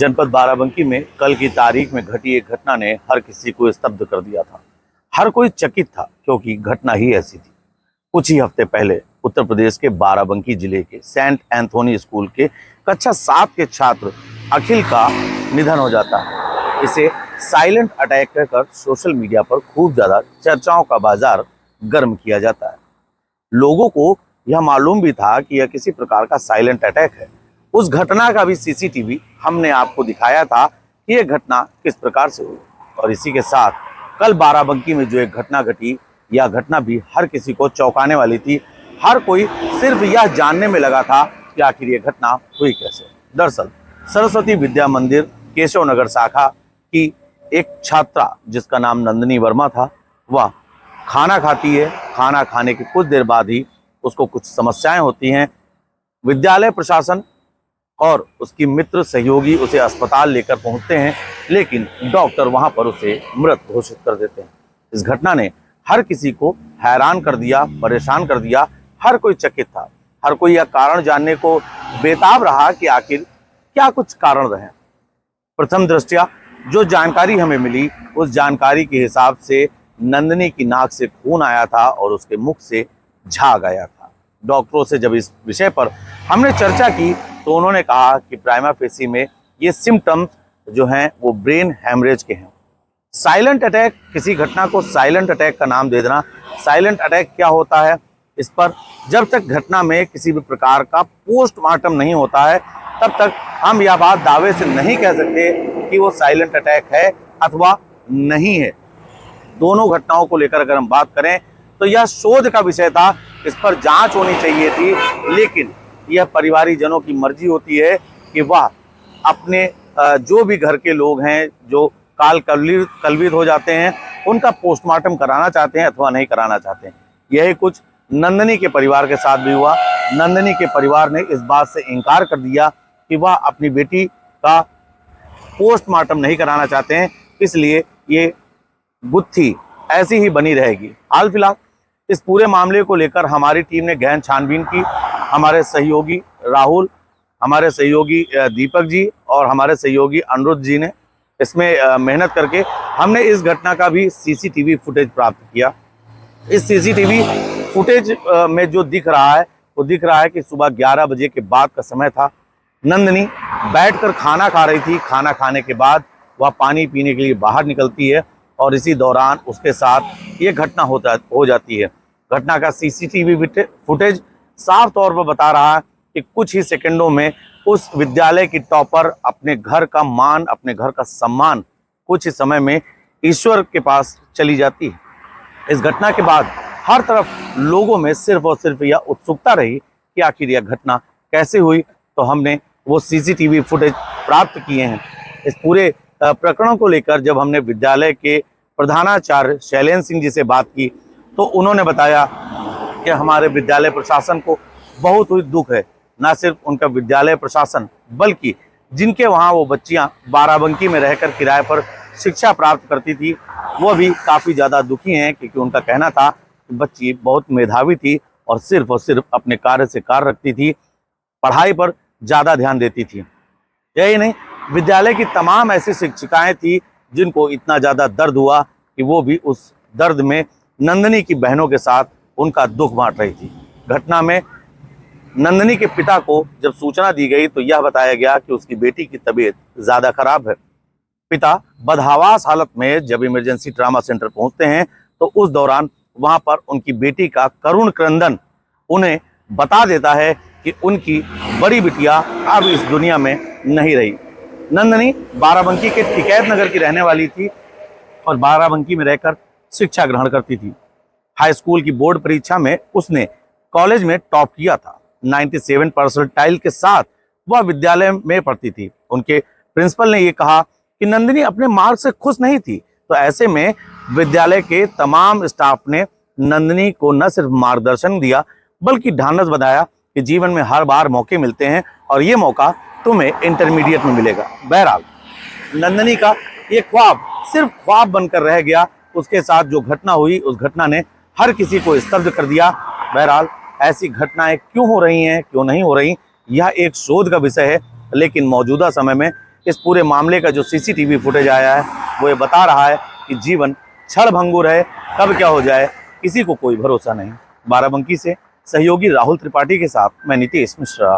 जनपद बाराबंकी में कल की तारीख में घटी एक घटना ने हर किसी को स्तब्ध कर दिया था। हर कोई चकित था क्योंकि घटना ही ऐसी थी। कुछ ही हफ्ते पहले उत्तर प्रदेश के बाराबंकी जिले के सेंट एंथोनी स्कूल के कक्षा 7 के छात्र अखिल का निधन हो जाता है। इसे साइलेंट अटैक कहकर सोशल मीडिया पर खूब ज्यादा चर्चाओं का बाजार गर्म किया जाता है। लोगों को यह मालूम भी था कि यह किसी प्रकार का साइलेंट अटैक है। उस घटना का भी सीसीटीवी हमने आपको दिखाया था कि यह घटना किस प्रकार से हुई। और इसी के साथ कल बाराबंकी में जो एक घटना घटी, यह घटना भी हर किसी को चौंकाने वाली थी। हर कोई सिर्फ यह जानने में लगा था कि आखिर ये घटना हुई कैसे। दरअसल सरस्वती विद्या मंदिर केशव नगर शाखा की एक छात्रा जिसका नाम नंदिनी वर्मा था, वह खाना खाती है। खाना खाने के कुछ देर बाद ही उसको कुछ समस्याएं होती हैं। विद्यालय प्रशासन और उसकी मित्र सहयोगी उसे अस्पताल लेकर पहुंचते हैं, लेकिन डॉक्टर वहां पर उसे मृत घोषित कर देते हैं। इस घटना ने हर किसी को हैरान कर दिया, परेशान कर दिया। हर कोई चकित था। हर कोई यह कारण जानने को बेताब रहा कि आखिर क्या कुछ कारण रहे। प्रथम दृष्टया जो जानकारी हमें मिली, उस जानकारी के हिसाब से नंदिनी की नाक से खून आया था और उसके मुख से झाग आया था। डॉक्टरों से जब इस विषय पर हमने चर्चा की तो उन्होंने कहा कि प्राइमा फेसी में ये सिम्टम्स जो हैं वो ब्रेन हैमरेज के हैं। साइलेंट अटैक, किसी घटना को साइलेंट अटैक का नाम दे देना। साइलेंट अटैक क्या होता है, इस पर जब तक घटना में किसी भी प्रकार का पोस्टमार्टम नहीं होता है तब तक हम यह बात दावे से नहीं कह सकते कि वो साइलेंट अटैक है अथवा नहीं है। दोनों घटनाओं को लेकर अगर हम बात करें तो यह शोध का विषय था, इस पर जांच होनी चाहिए थी, लेकिन यह परिवारीजनों की मर्जी होती है कि वह अपने जो भी घर के लोग हैं जो कलविद हो जाते हैं उनका पोस्टमार्टम कराना चाहते हैं अथवा नहीं कराना चाहते हैं। यही कुछ नंदिनी के परिवार के साथ भी हुआ। नंदिनी के परिवार ने इस बात से इनकार कर दिया कि वह अपनी बेटी का पोस्टमार्टम नहीं कराना चाहते हैं, इसलिए ये गुत्थी ऐसी ही बनी रहेगी। हाल फिलहाल इस पूरे मामले को लेकर हमारी टीम ने गहन छानबीन की। हमारे सहयोगी राहुल, हमारे सहयोगी दीपक जी और हमारे सहयोगी अनिरुद्ध जी ने इसमें मेहनत करके हमने इस घटना का भी सीसीटीवी फुटेज प्राप्त किया। इस सीसीटीवी फुटेज में जो दिख रहा है वो दिख रहा है कि सुबह 11 बजे के बाद का समय था। नंदिनी बैठकर खाना खा रही थी। खाना खाने के बाद वह पानी पीने के लिए बाहर निकलती है और इसी दौरान उसके साथ ये घटना हो जाती है। घटना का सीसीटीवी फुटेज साफ तौर पर बता रहा है कि कुछ ही सेकंडों में उस विद्यालय की टॉपर अपने घर का मान, अपने घर का सम्मान कुछ ही समय में ईश्वर के पास चली जाती है। इस घटना के बाद हर तरफ लोगों में सिर्फ और सिर्फ यह उत्सुकता रही कि आखिर यह घटना कैसे हुई, तो हमने वो सीसीटीवी फुटेज प्राप्त किए हैं। इस पूरे प्रकरण को लेकर जब हमने विद्यालय के प्रधानाचार्य शैलेंद्र सिंह जी से बात की तो उन्होंने बताया कि हमारे विद्यालय प्रशासन को बहुत ही दुख है। न सिर्फ उनका विद्यालय प्रशासन बल्कि जिनके वहाँ वो बच्चियाँ बाराबंकी में रहकर किराए पर शिक्षा प्राप्त करती थी, वो भी काफ़ी ज़्यादा दुखी हैं, क्योंकि उनका कहना था कि बच्ची बहुत मेधावी थी और सिर्फ अपने कार्य से कार्य रखती थी, पढ़ाई पर ज़्यादा ध्यान देती थी। यही नहीं, विद्यालय की तमाम ऐसी शिक्षिकाएं थी जिनको इतना ज़्यादा दर्द हुआ कि वो भी उस दर्द में नंदिनी की बहनों के साथ उनका दुख बांट रही थी। घटना में नंदिनी के पिता को जब सूचना दी गई तो यह बताया गया कि उसकी बेटी की तबीयत ज़्यादा खराब है। पिता बदहवास हालत में जब इमरजेंसी ट्रामा सेंटर पहुंचते हैं तो उस दौरान वहां पर उनकी बेटी का करुण क्रंदन उन्हें बता देता है कि उनकी बड़ी बिटिया अब इस दुनिया में नहीं रही। नंदिनी बाराबंकी के टिकैत नगर की रहने वाली थी और बाराबंकी में रहकर शिक्षा ग्रहण करती थी। हाई स्कूल की बोर्ड परीक्षा में उसने कॉलेज में टॉप किया था। 97 परसेंटाइल के साथ वह विद्यालय में पढ़ती थी। उनके प्रिंसिपल ने यह कहा कि नंदिनी अपने मार्क से खुश नहीं थी, तो ऐसे में विद्यालय के तमाम स्टाफ ने नंदिनी को न सिर्फ मार्गदर्शन दिया बल्कि ढांढस बंधाया कि जीवन में हर बार मौके मिलते हैं और ये मौका तुम्हें इंटरमीडिएट में मिलेगा। बहरहाल नंदिनी का ये ख्वाब सिर्फ ख्वाब बनकर रह गया। उसके साथ जो घटना हुई, उस घटना ने हर किसी को स्तब्ध कर दिया। बहरहाल ऐसी घटनाएं क्यों हो रही हैं, क्यों नहीं हो रही, यह एक शोध का विषय है, लेकिन मौजूदा समय में इस पूरे मामले का जो सीसीटीवी फुटेज आया है वो ये बता रहा है कि जीवन क्षणभंगुर है, कब क्या हो जाए किसी को कोई भरोसा नहीं। बाराबंकी से सहयोगी राहुल त्रिपाठी के साथ मैं नीतीश मिश्रा।